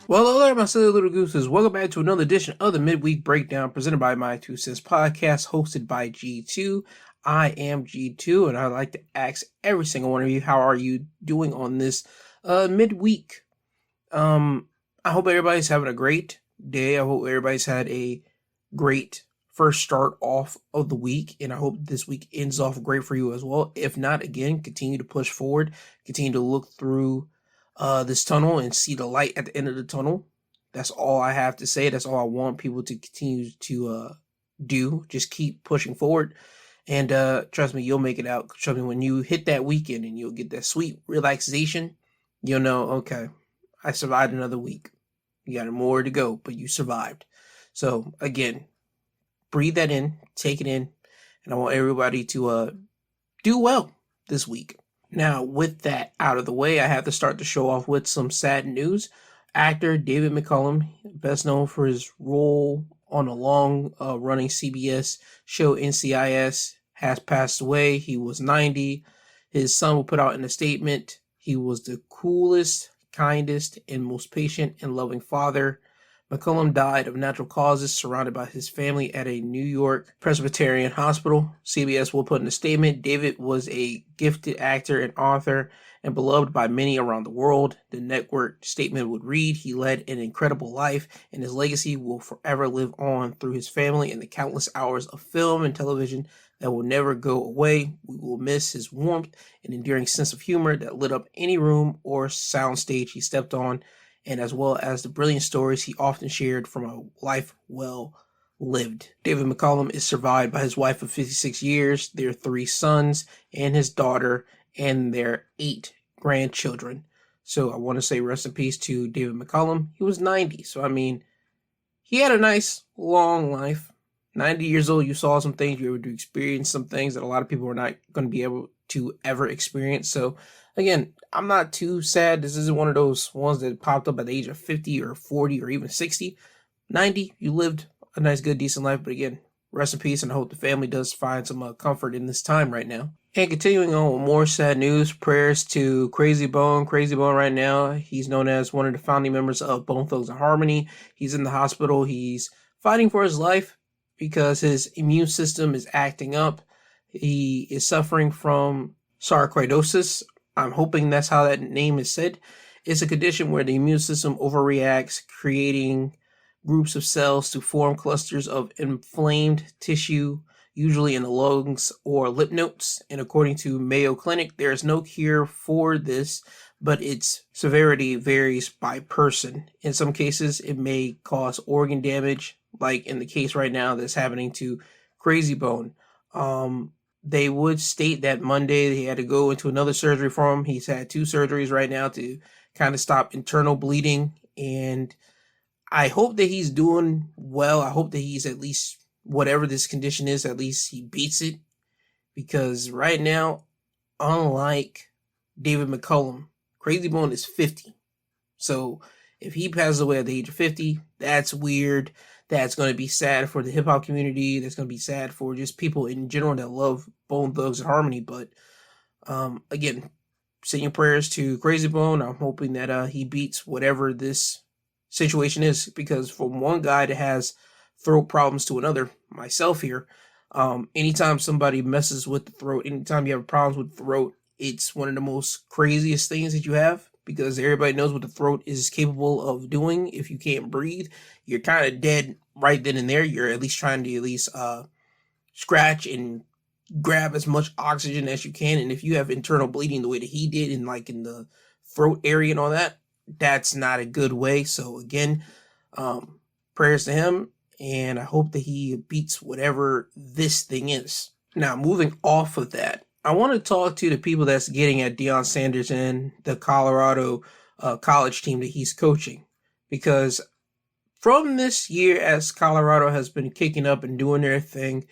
Well, hello there, my silly little gooses. Welcome back to another edition of the Midweek Breakdown presented by My Two Cents Podcast, hosted by G2. I am G2, and I'd like to ask every single one of you, how are you doing on this midweek? I hope everybody's having a great day. I hope everybody's had a great first start off of the week, and I hope this week ends off great for you as well. If not, again, continue to push forward, continue to look through this tunnel and see the light at the end of the tunnel. That's all I have to say. That's all I want people to continue to do. Just keep pushing forward. And trust me, you'll make it out. Trust me, when you hit that weekend and you'll get that sweet relaxation, you'll know, okay, I survived another week. You got more to go, but you survived. So again, breathe that in, take it in, and I want everybody to do well this week. Now, with that out of the way, I have to start the show off with some sad news. Actor David McCallum, best known for his role on a long-running CBS show NCIS, has passed away. He was 90. His son will put out in a statement, he was the coolest, kindest, and most patient and loving father. McCallum died of natural causes surrounded by his family at a New York Presbyterian hospital. CBS will put in a statement, David was a gifted actor and author and beloved by many around the world. The network statement would read, he led an incredible life and his legacy will forever live on through his family and the countless hours of film and television that will never go away. We will miss his warmth and enduring sense of humor that lit up any room or soundstage he stepped on, and as well as the brilliant stories he often shared from a life well lived. David McCallum is survived by his wife of 56 years, their 3 sons, and his daughter, and their 8 grandchildren. So I want to say rest in peace to David McCallum. He was 90, so I mean, he had a nice, long life. 90 years old, you saw some things, you were able to experience some things that a lot of people are not going to be able to ever experience. So again, I'm not too sad. This isn't one of those ones that popped up at the age of 50 or 40 or even 60. 90, you lived a nice, good, decent life. But again, rest in peace, and I hope the family does find some comfort in this time right now. And continuing on with more sad news, prayers to Krayzie Bone. Krayzie Bone right now, he's known as one of the founding members of Bone Thugs-n-Harmony. He's in the hospital. He's fighting for his life because his immune system is acting up. He is suffering from sarcoidosis. I'm hoping that's how that name is said. It's a condition where the immune system overreacts, creating groups of cells to form clusters of inflamed tissue, usually in the lungs or lymph nodes. And according to Mayo Clinic, there is no cure for this, but its severity varies by person. In some cases, it may cause organ damage, like in the case right now that's happening to Krayzie Bone. They would state that Monday he had to go into another surgery for him. He's had 2 surgeries right now to kind of stop internal bleeding. And I hope that he's doing well. I hope that he's at least, whatever this condition is, at least he beats it. Because right now, unlike David McCallum, Krayzie Bone is 50. So if he passes away at the age of 50, that's weird. That's going to be sad for the hip-hop community. That's going to be sad for just people in general that love Bone Thugs-n-Harmony. But again, send your prayers to Krayzie Bone. I'm hoping that he beats whatever this situation is, because from one guy that has throat problems to another, myself here, anytime somebody messes with the throat, anytime you have problems with the throat, it's one of the most craziest things that you have, because everybody knows what the throat is capable of doing. If you can't breathe, you're kind of dead right then and there. You're at least trying to scratch and grab as much oxygen as you can. And if you have internal bleeding the way that he did, in the throat area and all that, that's not a good way. So again, prayers to him, and I hope that he beats whatever this thing is. Now, moving off of that, I want to talk to the people that's getting at Deion Sanders and the Colorado college team that he's coaching. Because from this year, as Colorado has been kicking up and doing their thing,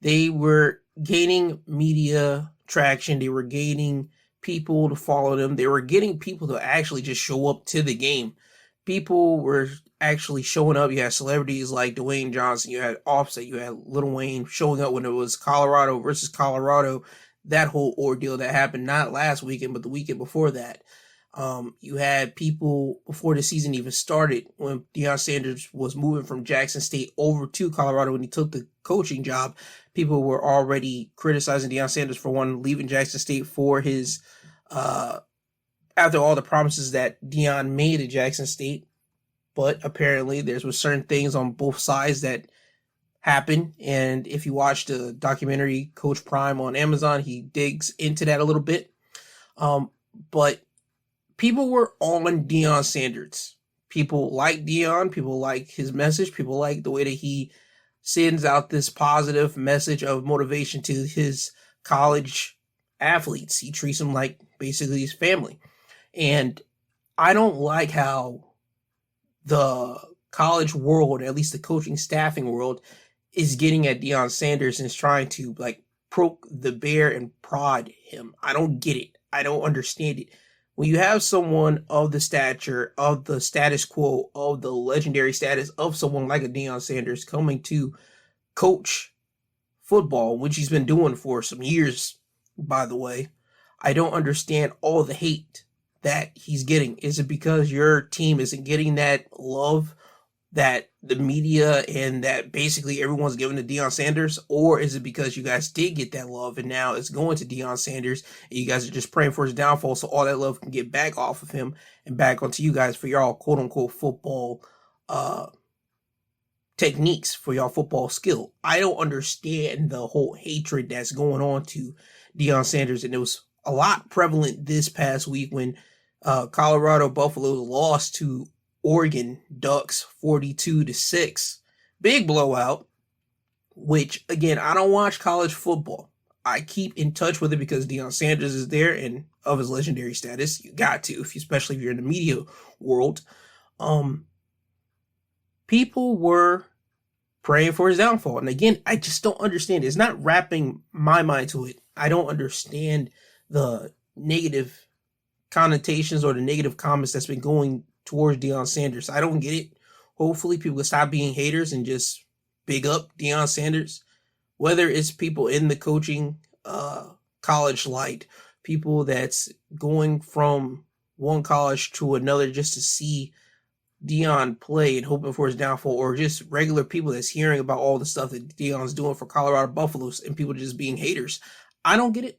they were gaining media traction. They were gaining people to follow them. They were getting people to actually just show up to the game. People were actually showing up. You had celebrities like Dwayne Johnson. You had Offset. You had Lil Wayne showing up when it was Colorado versus Colorado. That whole ordeal that happened not last weekend, but the weekend before that. You had people before the season even started when Deion Sanders was moving from Jackson State over to Colorado when he took the coaching job. People were already criticizing Deion Sanders for leaving Jackson State for his after all the promises that Deion made at Jackson State. But apparently there was certain things on both sides that happened. And if you watch the documentary Coach Prime on Amazon, he digs into that a little bit. But people were on Deion Sanders. People like Deion. People like his message. People like the way that he sends out this positive message of motivation to his college athletes. He treats them like basically his family. And I don't like how the college world, at least the coaching staffing world, is getting at Deion Sanders and is trying to poke the bear and prod him. I don't get it. I don't understand it. When you have someone of the stature, of the status quo, of the legendary status of someone like a Deion Sanders coming to coach football, which he's been doing for some years, by the way, I don't understand all the hate that he's getting. Is it because your team isn't getting that love that the media and that basically everyone's giving to Deion Sanders? Or is it because you guys did get that love and now it's going to Deion Sanders and you guys are just praying for his downfall so all that love can get back off of him and back onto you guys for y'all quote unquote football techniques, for y'all football skill? I don't understand the whole hatred that's going on to Deion Sanders, and it was a lot prevalent this past week when Colorado Buffaloes lost to Oregon Ducks 42-6. Big blowout, which again, I don't watch college football. I keep in touch with it because Deion Sanders is there and of his legendary status. You got to, especially if you're in the media world. People were praying for his downfall. And again, I just don't understand. It's not wrapping my mind to it. I don't understand the negative connotations or the negative comments that's been going towards Deion Sanders. I don't get it. Hopefully people will stop being haters and just big up Deion Sanders. Whether it's people in the coaching college light, people that's going from one college to another just to see Deion play and hoping for his downfall, or just regular people that's hearing about all the stuff that Deion's doing for Colorado Buffaloes and people just being haters. I don't get it.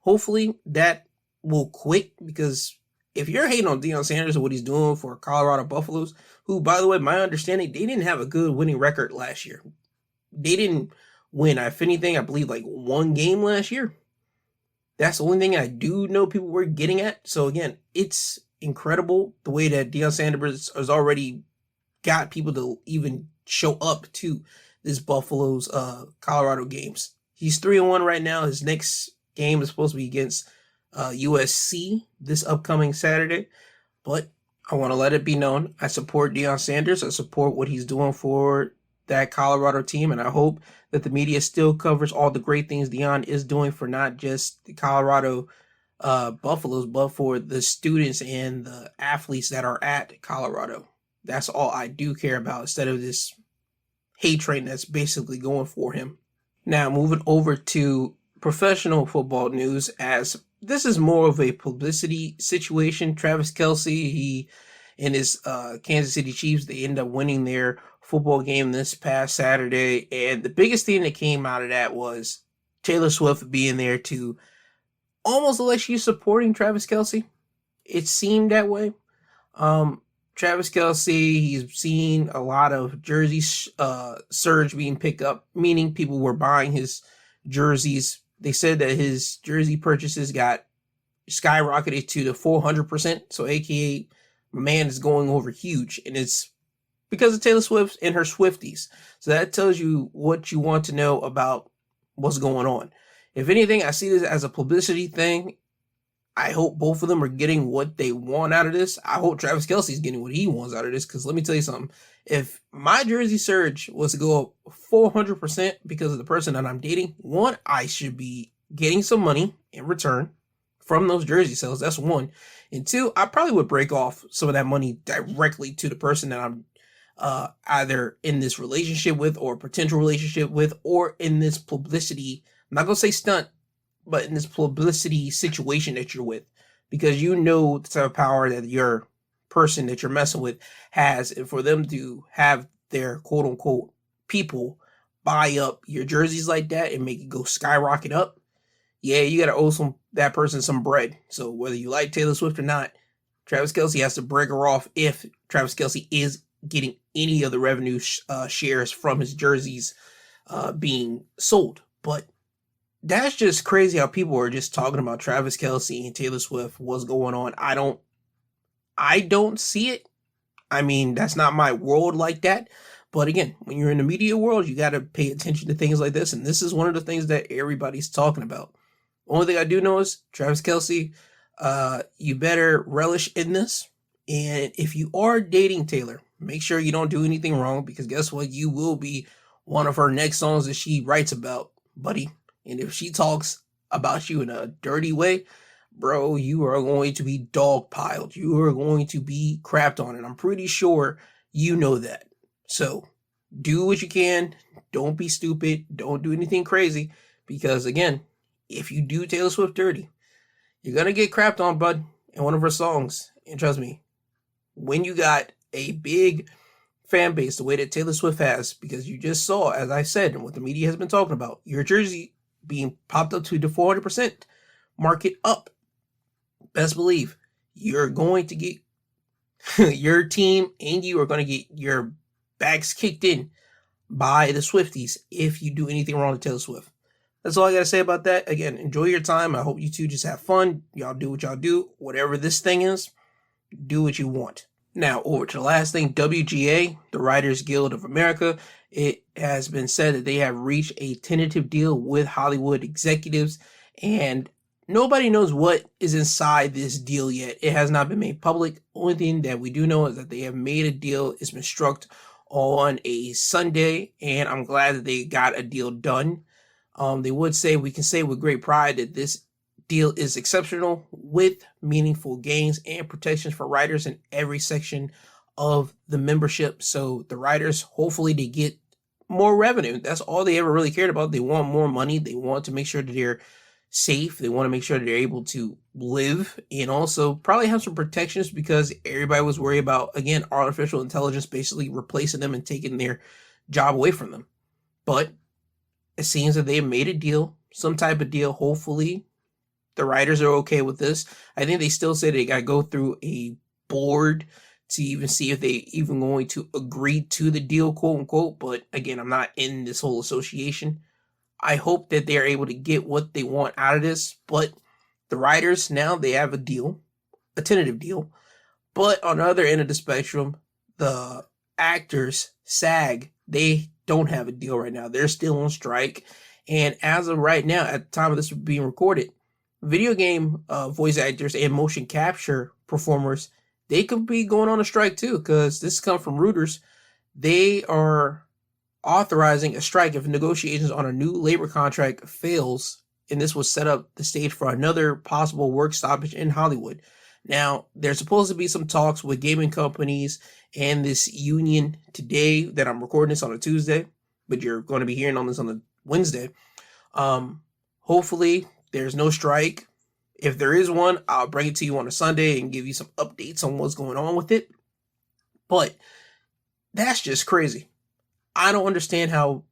Hopefully that will quit, because if you're hating on Deion Sanders and what he's doing for Colorado Buffaloes, who, by the way, my understanding, they didn't have a good winning record last year. They didn't win, if anything, I believe one game last year. That's the only thing I do know people were getting at. So again, it's incredible the way that Deion Sanders has already got people to even show up to this Buffalo's Colorado games. He's 3-1 right now. His next game is supposed to be against USC this upcoming Saturday. But I want to let it be known, I support Deion Sanders. I support what he's doing for that Colorado team, and I hope that the media still covers all the great things Deion is doing for not just the Colorado Buffaloes, but for the students and the athletes that are at Colorado. That's all I do care about, instead of this hate train that's basically going for him. Now, moving over to professional football news, as this is more of a publicity situation. Travis Kelce, he and his Kansas City Chiefs, they end up winning their football game this past Saturday. And the biggest thing that came out of that was Taylor Swift being there to almost like she's supporting Travis Kelce. It seemed that way. Travis Kelce, he's seen a lot of jersey surge being picked up, meaning people were buying his jerseys. They said that his jersey purchases got skyrocketed to the 400%. So AKA, my man is going over huge. And it's because of Taylor Swift and her Swifties. So that tells you what you want to know about what's going on. If anything, I see this as a publicity thing. I hope both of them are getting what they want out of this. I hope Travis Kelce's getting what he wants out of this, because let me tell you something. If my jersey surge was to go up 400% because of the person that I'm dating, one, I should be getting some money in return from those jersey sales. That's one. And two, I probably would break off some of that money directly to the person that I'm either in this relationship with, or potential relationship with, or in this publicity, I'm not going to say stunt, but in this publicity situation that you're with. because you know the type of power that your person that you're messing with has, and for them to have their quote unquote people buy up your jerseys like that and make it go skyrocket up, yeah, you gotta owe that person some bread. So whether you like Taylor Swift or not, Travis Kelce has to break her off if Travis Kelce is getting any of the revenue shares from his jerseys being sold. But that's just crazy how people are just talking about Travis Kelce and Taylor Swift. What's going on? I don't see it. I mean, that's not my world like that. But again, when you're in the media world, you got to pay attention to things like this. And this is one of the things that everybody's talking about. Only thing I do know is Travis Kelce, you better relish in this. And if you are dating Taylor, make sure you don't do anything wrong, because guess what? You will be one of her next songs that she writes about, buddy. And if she talks about you in a dirty way, bro, you are going to be dogpiled. You are going to be crapped on. And I'm pretty sure you know that. So do what you can. Don't be stupid. Don't do anything crazy. Because again, if you do Taylor Swift dirty, you're going to get crapped on, bud, in one of her songs. And trust me, when you got a big fan base the way that Taylor Swift has, because you just saw, as I said, and what the media has been talking about, your jersey being popped up to the 400% market up. Best believe you're going to get your team and you are going to get your backs kicked in by the Swifties if you do anything wrong to Taylor Swift. That's all I got to say about that. Again, enjoy your time. I hope you two just have fun. Y'all do what y'all do. Whatever this thing is, do what you want. Now, over to the last thing, WGA, the Writers Guild of America. It has been said that they have reached a tentative deal with Hollywood executives, and nobody knows what is inside this deal yet. It has not been made public. Only thing that we do know is that they have made a deal. It's been struck on a Sunday, and I'm glad that they got a deal done. We can say with great pride that this deal is exceptional, with meaningful gains and protections for writers in every section of the membership. So the writers, hopefully they get more revenue. That's all they ever really cared about. They want more money. They want to make sure that they're safe. They want to make sure that they're able to live, and also probably have some protections, because everybody was worried about, again, artificial intelligence basically replacing them and taking their job away from them. But it seems that they made a deal, some type of deal. Hopefully the writers are okay with this. I think they still say they got to go through a board to even see if they even going to agree to the deal, quote unquote. But again, I'm not in this whole association. I hope that they're able to get what they want out of this. But the writers, now they have a deal, a tentative deal. But on the other end of the spectrum, the actors, SAG, they don't have a deal right now. They're still on strike. And as of right now, at the time of this being recorded, video game voice actors and motion capture performers, they could be going on a strike too, because this comes from Reuters. They are authorizing a strike if negotiations on a new labor contract fails, and this will set up the stage for another possible work stoppage in Hollywood. Now, there's supposed to be some talks with gaming companies and this union today that I'm recording this on a Tuesday, but you're going to be hearing on this on a Wednesday. Hopefully there's no strike. If there is one, I'll bring it to you on a Sunday and give you some updates on what's going on with it. But that's just crazy. I don't understand how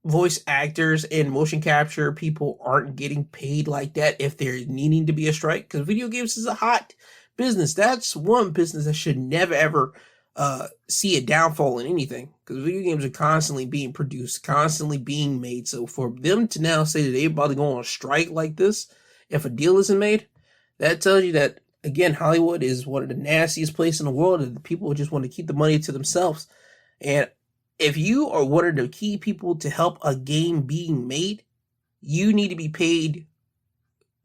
voice actors and motion capture people aren't getting paid like that if they're needing to be a strike, because video games is a hot business. That's one business that should never ever see a downfall in anything, because video games are constantly being produced, constantly being made. So for them to now say that they're about to go on a strike like this if a deal isn't made, that tells you that, again, Hollywood is one of the nastiest places in the world, and people just want to keep the money to themselves. And if you are one of the key people to help a game being made, you need to be paid.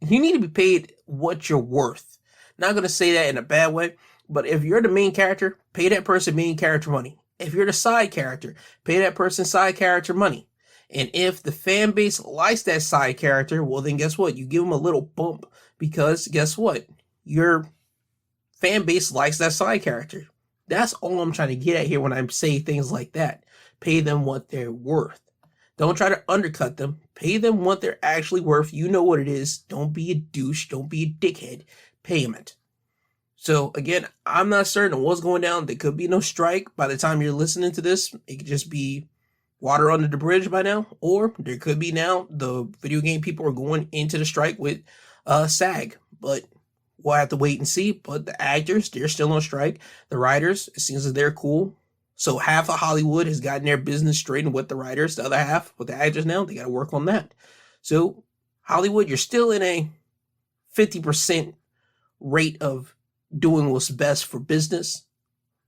You need to be paid what you're worth. Not going to say that in a bad way, but if you're the main character, pay that person main character money. If you're the side character, pay that person side character money. And if the fan base likes that side character, well, then guess what? You give them a little bump, because guess what? Your fan base likes that side character. That's all I'm trying to get at here when I say things like that. Pay them what they're worth. Don't try to undercut them. Pay them what they're actually worth. You know what it is. Don't be a douche. Don't be a dickhead. payment. So again, I'm not certain what's going down. There could be no strike by the time you're listening to this. It could just be water under the bridge by now, or there could be now the video game people are going into the strike with SAG, but we'll have to wait and see. But the actors, they're still on strike. The writers, it seems that they're cool. So half of Hollywood has gotten their business straightened with the writers. The other half with the actors now, they got to work on that. So Hollywood, you're still in a 50% rate of doing what's best for business,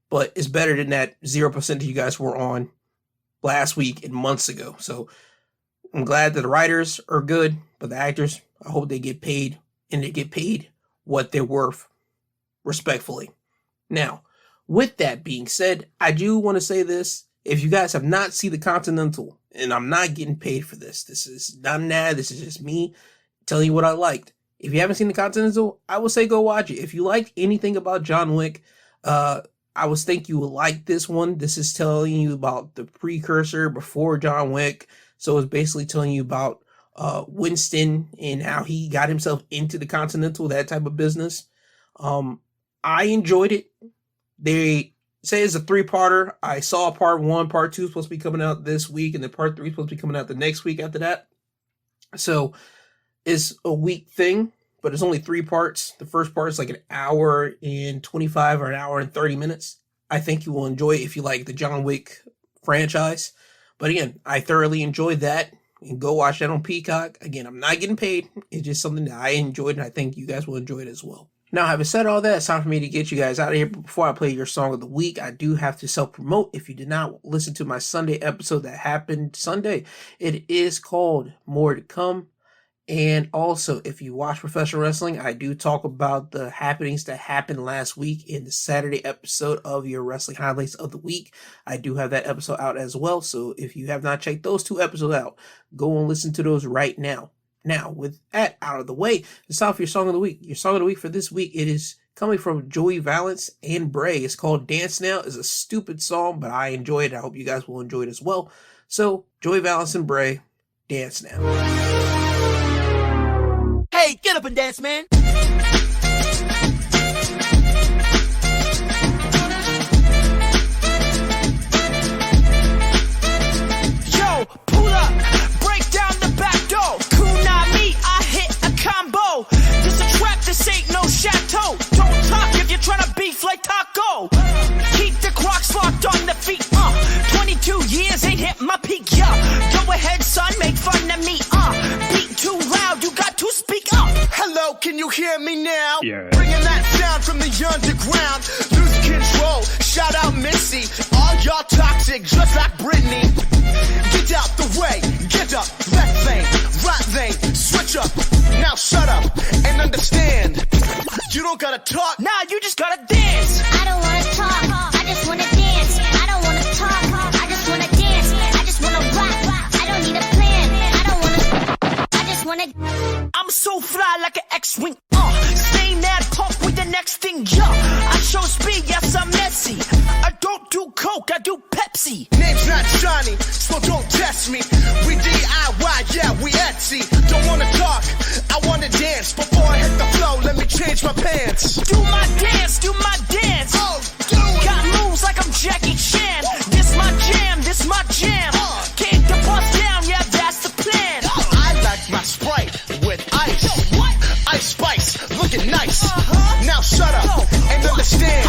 but it's better than that 0% that you guys were on last week and months ago. So I'm glad that the writers are good, but the actors, I hope they get paid, and they get paid what they're worth, respectfully. Now, with that being said, I do want to say this. If you guys have not seen the Continental, and I'm not getting paid for this, this is not an ad, this is just me telling you what I liked. If you haven't seen the Continental, I would say go watch it. If you liked anything about John Wick, I would think you would like this one. This is telling you about the precursor before John Wick. So it's basically telling you about Winston and how he got himself into the Continental, that type of business. I enjoyed it. They say it's a 3-parter. I saw part 1, part 2 is supposed to be coming out this week, and then part 3 is supposed to be coming out the next week after that. So it's a week thing, but it's only 3 parts. The first part is like an hour and 25 or an hour and 30 minutes. I think you will enjoy it if you like the John Wick franchise. But again, I thoroughly enjoyed that. And go watch that on Peacock. Again, I'm not getting paid. It's just something that I enjoyed, and I think you guys will enjoy it as well. Now, having said all that, it's time for me to get you guys out of here. But before I play your song of the week, I do have to self-promote. If you did not listen to my Sunday episode that happened Sunday, it is called More to Come. And also, if you watch professional wrestling, I do talk about the happenings that happened last week in the Saturday episode of your Wrestling Highlights of the Week. I do have that episode out as well. So if you have not checked those 2 episodes out, go and listen to those right now. Now, with that out of the way, it's time for your song of the week. Your song of the week for this week, it is coming from Joey Valence and Brae. It's called Dance Now. It's a stupid song, but I enjoy it. I hope you guys will enjoy it as well. So, Joey Valence and Brae, Dance Now. Hey, get up and dance, man. Yo, pull up, break down the back door. Kunami, I hit a combo. This a trap, this ain't no chateau. Don't talk if you're trying to beef like taco. Keep the Crocs locked on the feet, 22 years ain't hit my peak, yeah. Go ahead, son, make fun of me, Beat too loud, you got to speak up. Hello, can you hear me now? Yeah. Bringing that sound from the underground. Lose control, shout out Missy. All y'all toxic, just like Britney. Get out the way, get up, left lane, right lane, switch up. Now shut up and understand. You don't gotta talk, nah, you just gotta dance. I don't wanna talk, I just wanna dance. I don't wanna talk, I just wanna dance. I just wanna rock, I don't need a plan. I don't wanna, I just wanna. I'm so fly like an X-Wing, staying that pump with the next thing, yeah. I show speed, yes, I'm messy. I don't do coke, I do Pepsi. Name's not Johnny, so don't test me. We DIY, yeah, we Etsy. Don't wanna talk, I wanna dance. Before I hit the flow, let me change my pants. Do my dance, oh, do it. Got moves like I'm Jackie Chan. This my jam, Can't the bust down, yeah, that's the plan. I like my Sprite with ice. Yo, what? Ice Spice, looking nice. Now shut up and understand.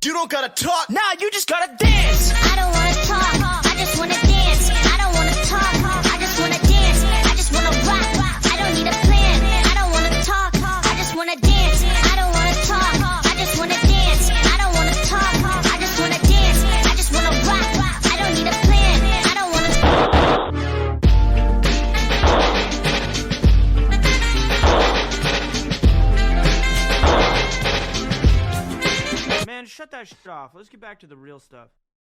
You don't gotta talk, nah, you just gotta dance. I don't wanna talk, I just wanna dance. I don't wanna talk, I just wanna dance. I just wanna rock, I don't need a plan. I don't wanna talk, I just wanna dance. I don't wanna talk, I just wanna dance. I don't wanna talk, I just wanna dance. I just wanna rock, I don't need a plan. I don't wanna. Man, shut that shit off. Let's get back to the real stuff.